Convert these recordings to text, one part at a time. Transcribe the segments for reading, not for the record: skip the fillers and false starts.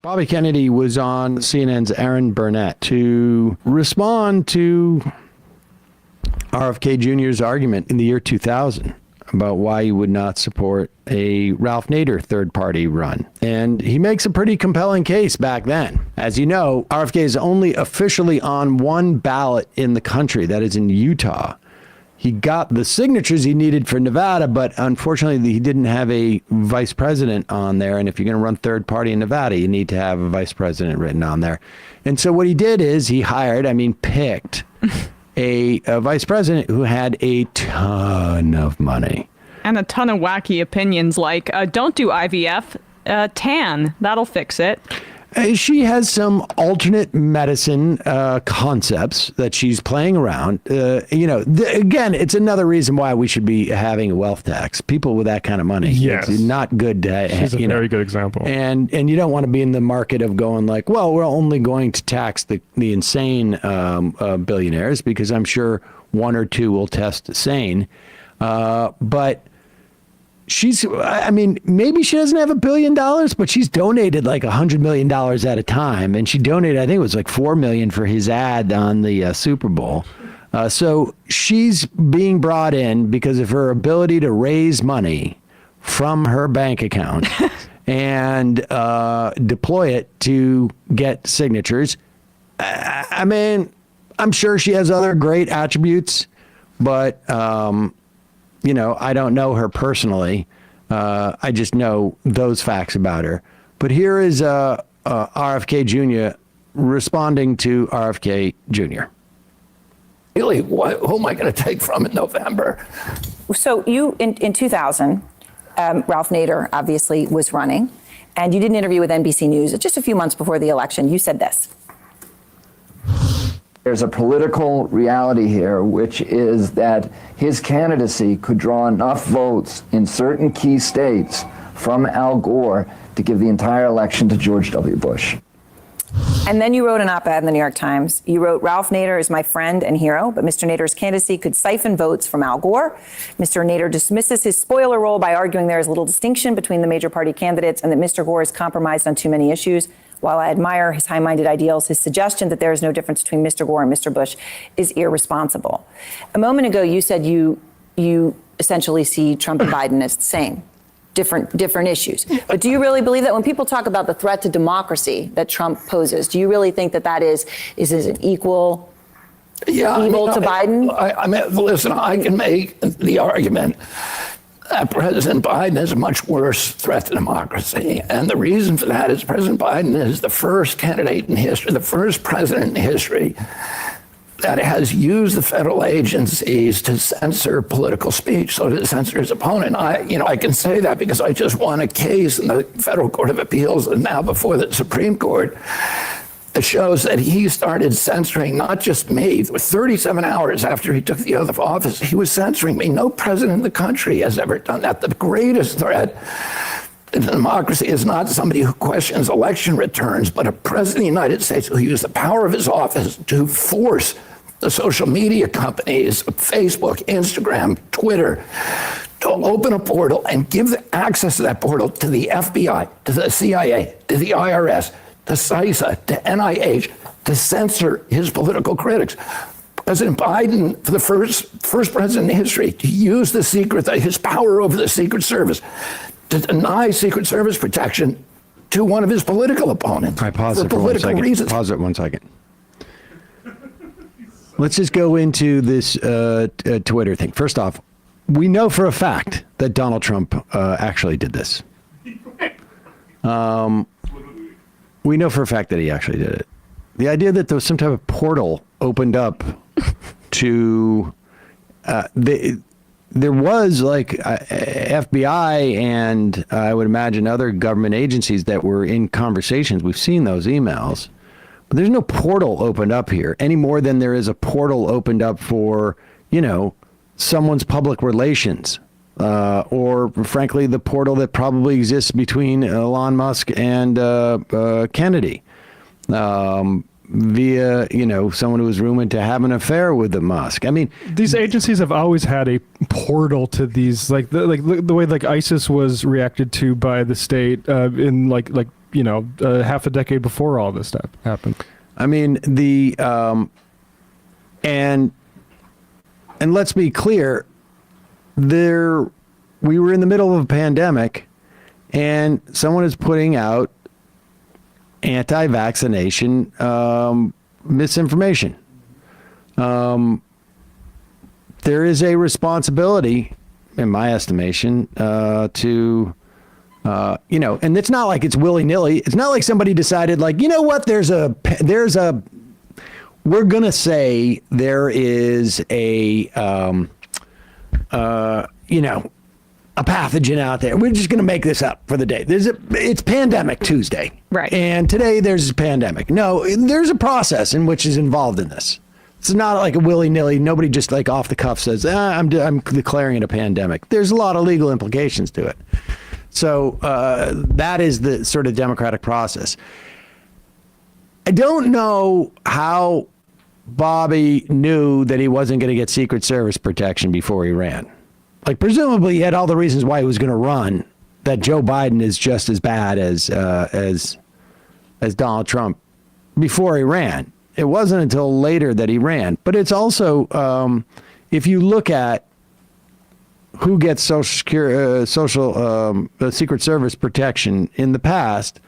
Bobby Kennedy was on CNN's Aaron Burnett to respond to RFK Jr.'s argument in the year 2000 about why he would not support a Ralph Nader third-party run. And he makes a pretty compelling case back then. As you know, RFK is only officially on one ballot in the country, that is in Utah. He got the signatures he needed for Nevada, but unfortunately, he didn't have a vice president on there. And if you're going to run third party in Nevada, you need to have a vice president written on there. And so what he did is he picked a vice president who had a ton of money. And a ton of wacky opinions like, don't do IVF, tan, that'll fix it. She has some alternate medicine concepts that she's playing around. Again, it's another reason why we should be having a wealth tax. People with that kind of money, yes. It's not good to. She's a very good example. And you don't want to be in the market of going like, well, we're only going to tax the insane billionaires because I'm sure one or two will test sane, but. Maybe she doesn't have $1 billion, but she's donated like $100 million at a time. And she donated, I think it was like $4 million for his ad on the Super Bowl. So she's being brought in because of her ability to raise money from her bank account and deploy it to get signatures. I'm sure she has other great attributes, but I don't know her personally. I just know those facts about her. But here is RFK Jr. responding to RFK Jr. Really, who am I going to take from in November? So you, in 2000, Ralph Nader obviously was running, and you did an interview with NBC News just a few months before the election. You said this. There's a political reality here, which is that his candidacy could draw enough votes in certain key states from Al Gore to give the entire election to George W. Bush. And then you wrote an op-ed in the New York Times. You wrote, Ralph Nader is my friend and hero, but Mr. Nader's candidacy could siphon votes from Al Gore. Mr. Nader dismisses his spoiler role by arguing there is little distinction between the major party candidates and that Mr. Gore is compromised on too many issues. While I admire his high-minded ideals, his suggestion that there is no difference between Mr. Gore and Mr. Bush is irresponsible. A moment ago, you said you essentially see Trump and Biden as the same, different issues. But do you really believe that when people talk about the threat to democracy that Trump poses, do you really think that is an equal evil to Biden? Listen, I can make the argument President Biden is a much worse threat to democracy. And the reason for that is President Biden is the first candidate in history, the first president in history that has used the federal agencies to censor political speech, so to censor his opponent. I can say that because I just won a case in the Federal Court of Appeals and now before the Supreme Court. It shows that he started censoring not just me. 37 hours after he took the oath of office, he was censoring me. No president in the country has ever done that. The greatest threat to democracy is not somebody who questions election returns, but a president of the United States who used the power of his office to force the social media companies, Facebook, Instagram, Twitter, to open a portal and give the access to that portal to the FBI, to the CIA, to the IRS, to CISA, to NIH, to censor his political critics. President Biden, for the first president in history, to use his power over the Secret Service to deny Secret Service protection to one of his political opponents. I pause for it for political 1 second. reasons. Pause it 1 second. Let's just go into this Twitter thing. First off, we know for a fact that Donald Trump actually did this. We know for a fact that he actually did it. The idea that there was some type of portal opened up to there was like FBI and I would imagine other government agencies that were in conversations. We've seen those emails, but there's no portal opened up here any more than there is a portal opened up for, someone's public relations. Or frankly, the portal that probably exists between Elon Musk and Kennedy via, someone who was rumored to have an affair with the Musk. I mean, these agencies have always had a portal to these, the way ISIS was reacted to by the state in like half a decade before all this stuff happened. I mean, and let's be clear, we were in the middle of a pandemic, and someone is putting out anti-vaccination misinformation. There is a responsibility, in my estimation, to and it's not like it's willy-nilly. It's not like somebody decided, like, you know what, we're going to say there is a pathogen out there. We're just going to make this up for the day. It's Pandemic Tuesday. Right. And today there's a pandemic. No, there's a process in which is involved in this. It's not like a willy-nilly. Nobody just like off the cuff says, I'm declaring it a pandemic. There's a lot of legal implications to it. So that is the sort of democratic process. I don't know how Bobby knew that he wasn't going to get Secret Service protection before he ran. Like, presumably he had all the reasons why he was going to run, that Joe Biden is just as bad as Donald Trump before he ran. It wasn't until later that he ran. But it's also, if you look at who gets Secret Service protection in the past,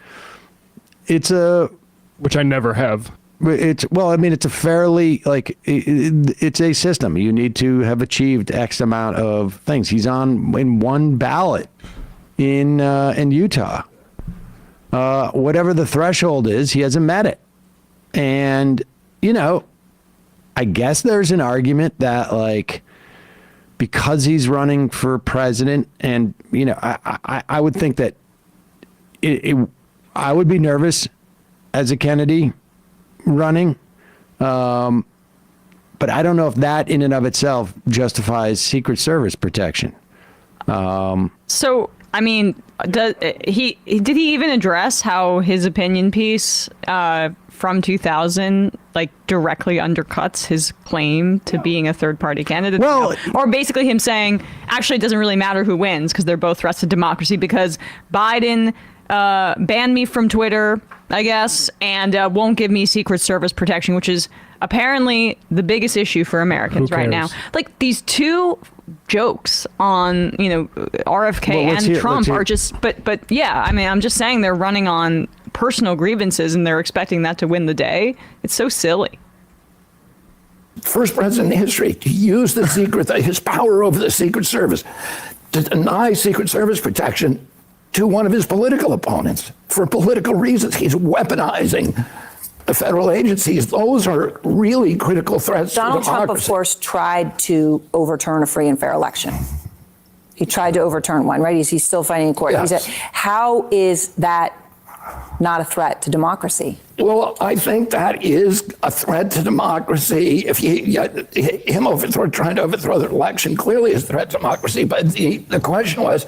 which I never have. It's a fairly, like, it's a system. You need to have achieved X amount of things. He's in one ballot in Utah. Whatever the threshold is, he hasn't met it. And, I guess there's an argument that, like, because he's running for president, and, I would think that I would be nervous as a Kennedy running, but I don't know if that in and of itself justifies Secret Service protection. So, I mean, did he even address how his opinion piece from 2000 like directly undercuts his claim to being a third-party candidate? Well, or basically him saying, actually, it doesn't really matter who wins because they're both threats to democracy, because Biden banned me from Twitter, I guess, and won't give me Secret Service protection, which is apparently the biggest issue for Americans right now. Like, these two jokes on, RFK and Trump are just, but yeah, I mean, I'm just saying they're running on personal grievances and they're expecting that to win the day. It's so silly. First president in history to use his power over the Secret Service to deny Secret Service protection to one of his political opponents for political reasons. He's weaponizing the federal agencies. Those are really critical threats to democracy. Donald Trump, of course, tried to overturn a free and fair election. He tried to overturn one, right? He's still fighting in court. Yes. How is that not a threat to democracy? Well, I think that is a threat to democracy. If him trying to overthrow the election clearly is a threat to democracy. But the question was,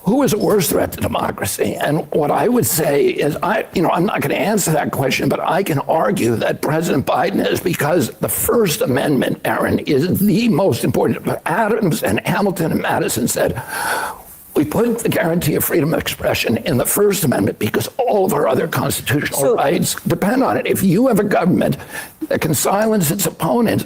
who is a worse threat to democracy? And what I would say is, I'm not going to answer that question, but I can argue that President Biden is, because the First Amendment, Aaron, is the most important. But Adams and Hamilton and Madison said, we put the guarantee of freedom of expression in the First Amendment because all of our other constitutional rights depend on it. If you have a government that can silence its opponents,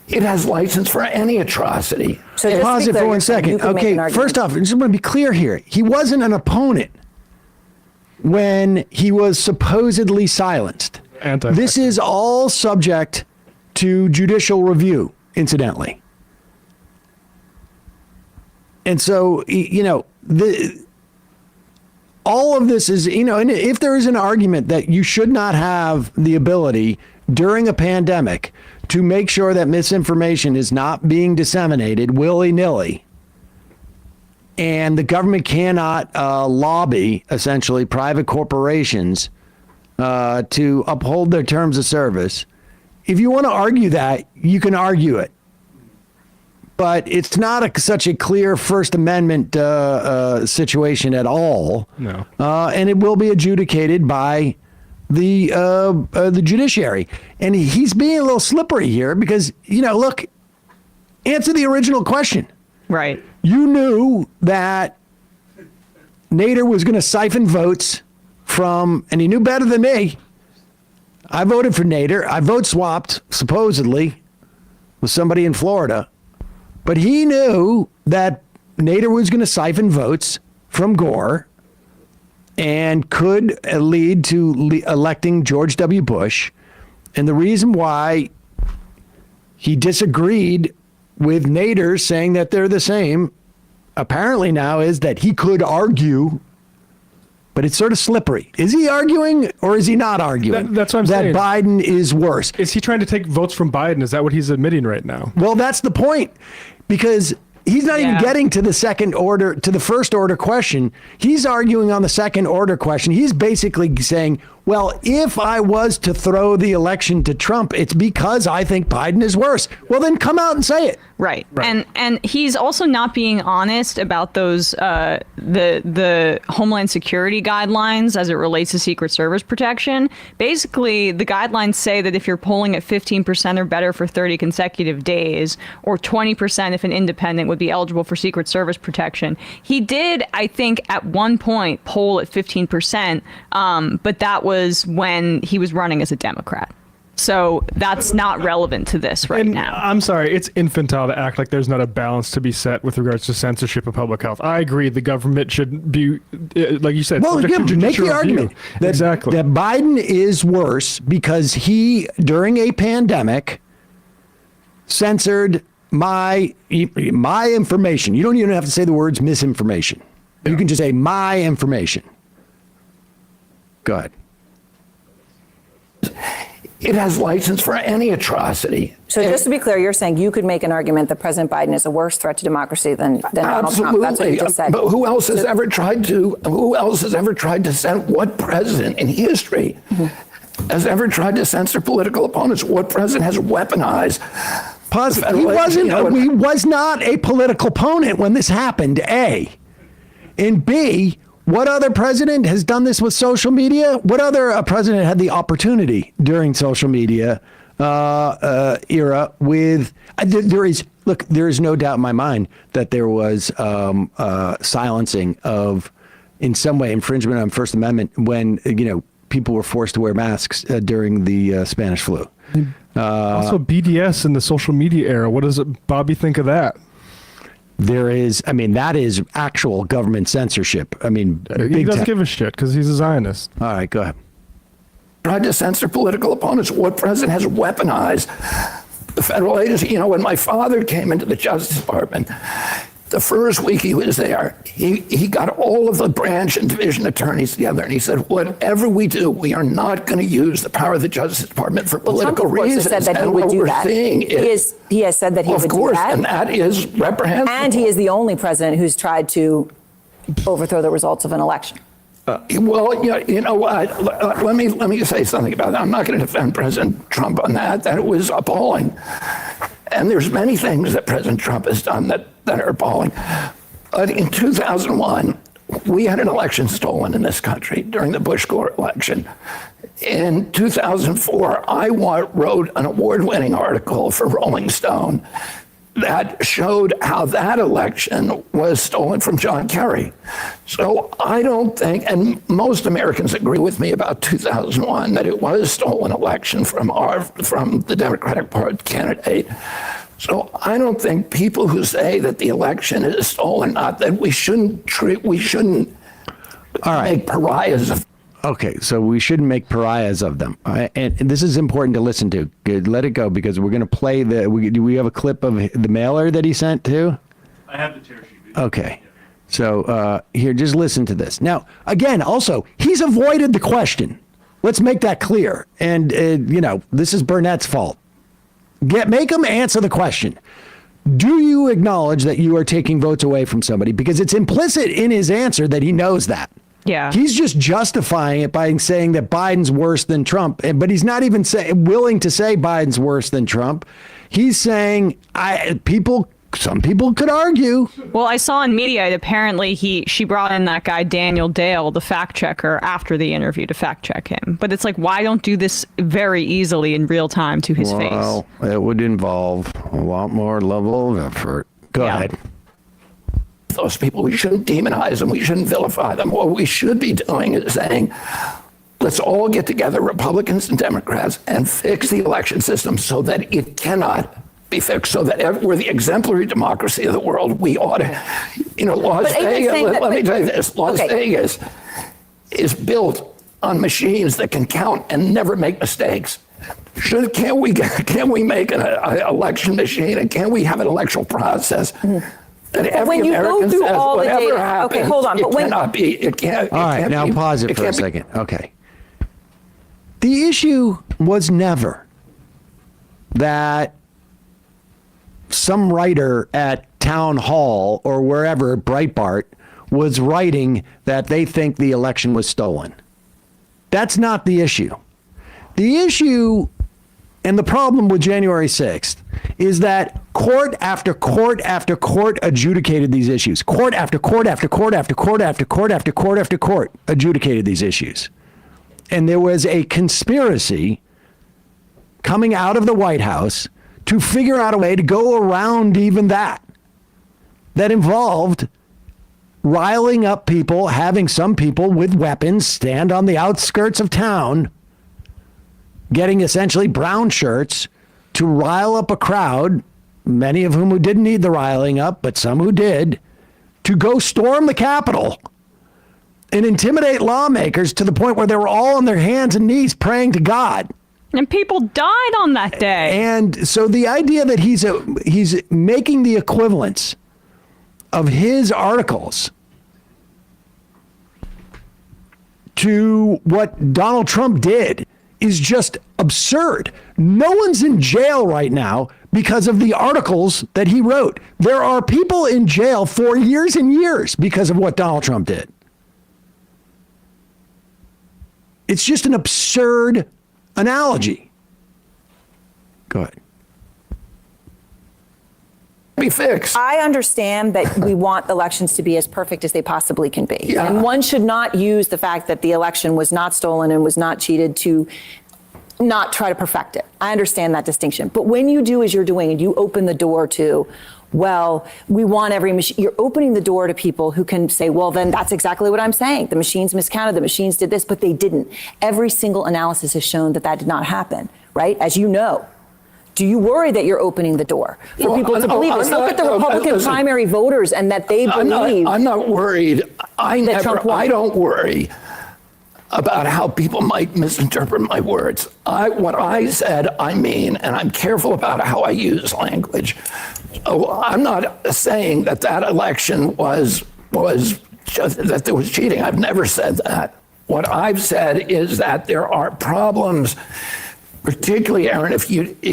it has license for any atrocity. So pause it for 1 second. Okay, first off, I just want to be clear here. He wasn't an opponent when he was supposedly silenced. This is all subject to judicial review, incidentally. And so, all of this is, and if there is an argument that you should not have the ability during a pandemic to make sure that misinformation is not being disseminated willy-nilly, and the government cannot lobby, essentially, private corporations to uphold their terms of service, if you want to argue that, you can argue it. But it's not such a clear First Amendment situation at all. No. And it will be adjudicated by the judiciary. And he's being a little slippery here because, look, answer the original question. Right. You knew that Nader was going to siphon votes from, and he knew better than me. I voted for Nader. I vote swapped, supposedly, with somebody in Florida. But he knew that Nader was going to siphon votes from Gore and could lead to electing George W. Bush. And the reason why he disagreed with Nader saying that they're the same, apparently now, is that he could argue, but it's sort of slippery. Is he arguing or is he not arguing? That's what I'm saying. That Biden is worse. Is he trying to take votes from Biden? Is that what he's admitting right now? Well, that's the point, because he's not even getting to the first order question. He's arguing on the second order question. He's basically saying, well, if I was to throw the election to Trump, it's because I think Biden is worse. Well, then come out and say it. Right. And he's also not being honest about those the Homeland Security guidelines as it relates to Secret Service protection. Basically, the guidelines say that if you're polling at 15% or better for 30 consecutive days, or 20% if an independent would be eligible for Secret Service protection. He did, I think, at one point poll at 15%, but that was when he was running as a Democrat. So that's not relevant to this right now. I'm sorry, it's infantile to act like there's not a balance to be set with regards to censorship of public health. I agree the government should be, like you said, well, yeah, make the argument that, exactly. that Biden is worse because he, during a pandemic, censored my information. You don't even have to say the words misinformation. You can just say my information. Go ahead. It has license for any atrocity. So just to be clear, you're saying you could make an argument that President Biden is a worse threat to democracy than Donald Trump. That's what you just said. But who else has ever tried to censor? What president in history has ever tried to censor political opponents? What president has weaponized? He was not a political opponent when this happened, A. And B, what other president has done this with social media? What other president had the opportunity during social media era with, there is no doubt in my mind that there was silencing of, in some way, infringement on First Amendment when, people were forced to wear masks during the Spanish flu. Also, BDS in the social media era. What does Bobby think of that? There is, that is actual government censorship. He doesn't give a shit because he's a Zionist. All right, go ahead. Tried to censor political opponents. What president has weaponized the federal agency? When my father came into the Justice Department, the first week he was there, he got all of the branch and division attorneys together, and he said, whatever we do, we are not going to use the power of the Justice Department for political reasons. Said that he would do that. He has said that he would do that. Of course, and that is reprehensible. And he is the only president who's tried to overthrow the results of an election. Well, you know what? Let me say something about that. I'm not going to defend President Trump on that. That was appalling. And there's many things that President Trump has done that are appalling. But in 2001, we had an election stolen in this country during the Bush-Gore election. In 2004, I wrote an award-winning article for Rolling Stone that showed how that election was stolen from John Kerry. So I don't think, and most Americans agree with me about 2001, that it was a stolen election from the Democratic Party candidate. So I don't think people who say that the election is stolen, not that we shouldn't make pariahs of. Okay, so we shouldn't make pariahs of them. And this is important to listen to. Good, let it go, because we're going to play do we have a clip of the mailer that he sent too? I have the tear sheet. Okay. So here, just listen to this. Now, again, also, he's avoided the question. Let's make that clear. And, this is Burnett's fault. Make him answer the question. Do you acknowledge that you are taking votes away from somebody? Because it's implicit in his answer that he knows that. Yeah. He's just justifying it by saying that Biden's worse than Trump, but he's not even willing to say Biden's worse than Trump. He's saying some people could argue. Well, I saw in Mediaite apparently she brought in that guy Daniel Dale, the fact checker, after the interview to fact check him. But it's like, why don't do this very easily in real time to his face? Well, it would involve a lot more level of effort. Go ahead. those people. We shouldn't demonize them. We shouldn't vilify them. What we should be doing is saying, let's all get together, Republicans and Democrats, and fix the election system so that it cannot be fixed, so that we're the exemplary democracy of the world. We ought to, Las Vegas, let me tell you this, Las Vegas is built on machines that can count and never make mistakes. Can't we make an election machine, and can we have an electoral process that every American says whatever happens, okay, hold on, but it can't. All right, now pause it for a second. Okay. The issue was never that some writer at Town Hall or wherever, Breitbart, was writing that they think the election was stolen. That's not the issue. The issue and the problem with January 6th is that court after court after court adjudicated these issues. Court after court after court after court after court after court after court adjudicated these issues. And there was a conspiracy coming out of the White House to figure out a way to go around even that involved riling up people, having some people with weapons stand on the outskirts of town, getting essentially brown shirts to rile up a crowd, many of whom who didn't need the riling up, but some who did, to go storm the Capitol and intimidate lawmakers to the point where they were all on their hands and knees praying to God. And people died on that day. And so the idea that he's making the equivalence of his articles to what Donald Trump did is just absurd. No one's in jail right now because of the articles that he wrote. There are people in jail for years and years because of what Donald Trump did. It's just an absurd analogy. Go ahead. Be fixed. I understand that we want elections to be as perfect as they possibly can be. Yeah. And one should not use the fact that the election was not stolen and was not cheated to not try to perfect it. I understand that distinction. But when you do as you're doing and you open the door to, well, we want every machine, you're opening the door to people who can say, well, then that's exactly what I'm saying. The machines miscounted, the machines did this, but they didn't. Every single analysis has shown that that did not happen, right? As you know. Do you worry that you're opening the door for people to believe this? Look at the Republican primary voters and that they believe. I'm not worried. I don't worry about how people might misinterpret my words. What I said, I mean, and I'm careful about how I use language. I'm not saying that election was just that there was cheating. I've never said that. What I've said is that there are problems. Particularly, Aaron, if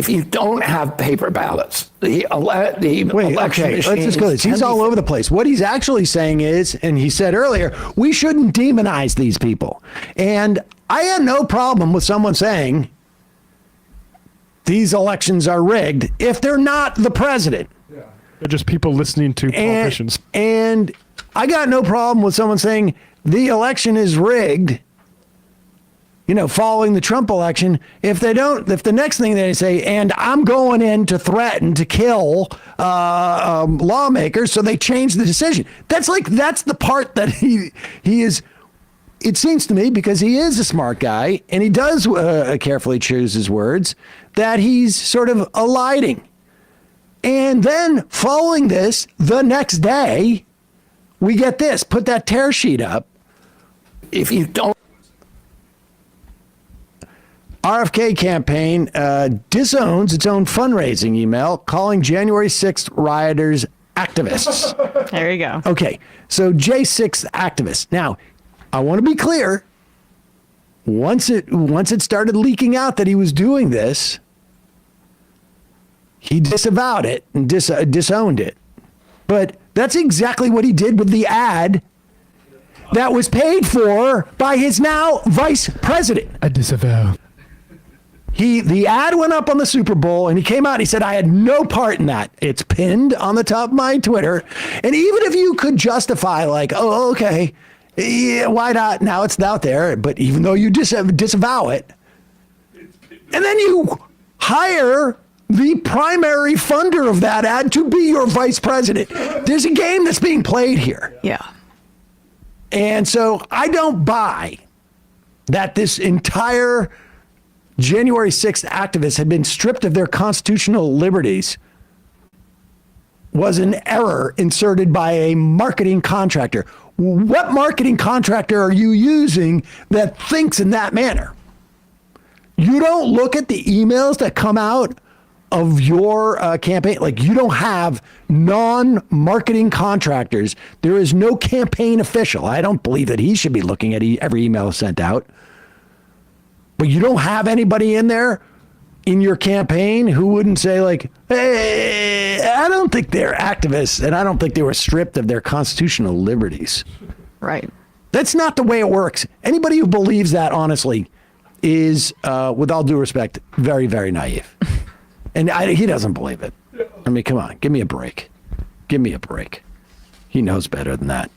you don't have paper ballots, election let's just go this. He's all over the place. What he's actually saying is, and he said earlier, we shouldn't demonize these people. And I had no problem with someone saying these elections are rigged if they're not the president. Yeah. They're just people listening to politicians. And I got no problem with someone saying the election is rigged, following the Trump election, if the next thing they say, and I'm going in to threaten to kill lawmakers, so they change the decision. That's the part that he is, it seems to me, because he is a smart guy and he does carefully choose his words, that he's sort of eliding. And then following this, the next day, we get this, put that tear sheet up. If you don't, RFK campaign disowns its own fundraising email calling January 6th rioters activists. There you go. Okay, so J6 activists. Now, I want to be clear. Once it started leaking out that he was doing this, he disavowed it and disowned it. But that's exactly what he did with the ad that was paid for by his now vice president. I disavow. The ad went up on the Super Bowl and he came out and he said, I had no part in that. It's pinned on the top of my Twitter. And even if you could justify okay, yeah, why not? Now it's out there. But even though you disavow it, and then you hire the primary funder of that ad to be your vice president. There's a game that's being played here. Yeah. And so I don't buy that this entire January 6th activists had been stripped of their constitutional liberties was an error inserted by a marketing contractor. What marketing contractor are you using that thinks in that manner? You don't look at the emails that come out of your campaign. Like, you don't have non-marketing contractors. There is no campaign official. I don't believe that he should be looking at every email sent out. But you don't have anybody in there in your campaign who wouldn't say, like, hey, I don't think they're activists, and I don't think they were stripped of their constitutional liberties. Right. That's not the way it works. Anybody who believes that, honestly, is, with all due respect, very, very naive. And he doesn't believe it. I mean, come on, give me a break. Give me a break. He knows better than that.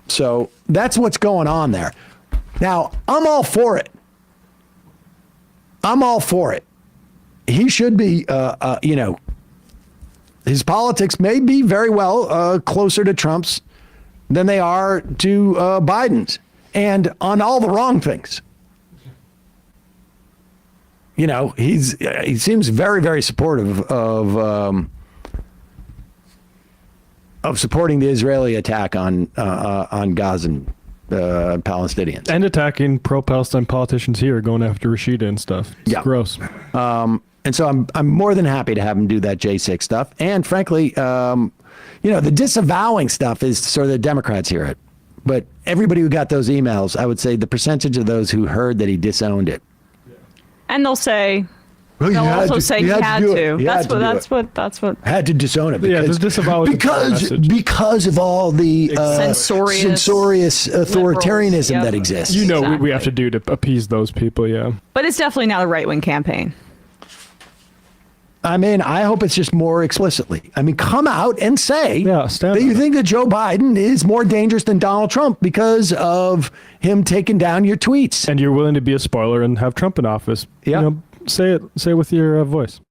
So that's what's going on there. Now, I'm all for it. I'm all for it. He should be, his politics may be very well closer to Trump's than they are to Biden's, and on all the wrong things. You know, he seems very, very supportive of supporting the Israeli attack on Gazan Palestinians And attacking pro-Palestine politicians here, going after Rashida and stuff. It's gross. And so I'm more than happy to have him do that J6 stuff. And frankly, the disavowing stuff is sort of the Democrats hear it. But everybody who got those emails, I would say the percentage of those who heard that he disowned it. And they'll say, Well, they'll also say he had to. That's what. Had to disown it. Yeah, Because, the disavow is because of all the censorious authoritarianism Yep. that exists. we Exactly. have to do to appease those people, yeah. But it's definitely not a right-wing campaign. I mean, I hope it's just more explicitly. I mean, come out and say stand that you on it. think that Joe Biden is more dangerous than Donald Trump because of him taking down your tweets. And you're willing to be a spoiler and have Trump in office. Yeah. Say it with your voice.